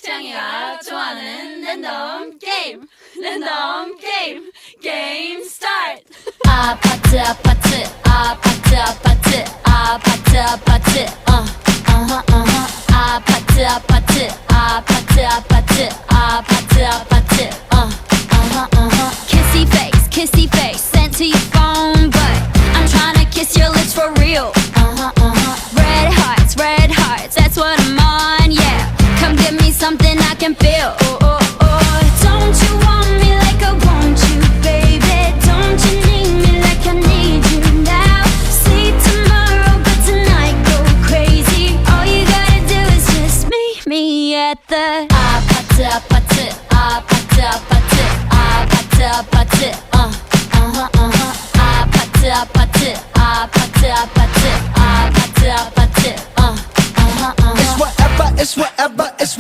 채영이가 좋아하는 랜덤 게임 게임 스타트. 아파트 아파트 아파트 아파트 아파트 아파트 아파트 아파트 아파트 아파트 아파트 아파트 kissy face sent to your phone but I'm tryna kiss your lips for real. Red hearts, that's what I'm on, yeah. Come give me something I can feel. Don't you want me like I want you, baby? Don't you need me like I need you now? See tomorrow, but tonight go crazy. All you gotta do is just meet me at the 아파트 아파트 아파트 아파트 아파트 아파트 아파트 아파트 아파트 아파트 아파트 아파트 It's whatever, it's whatever, it's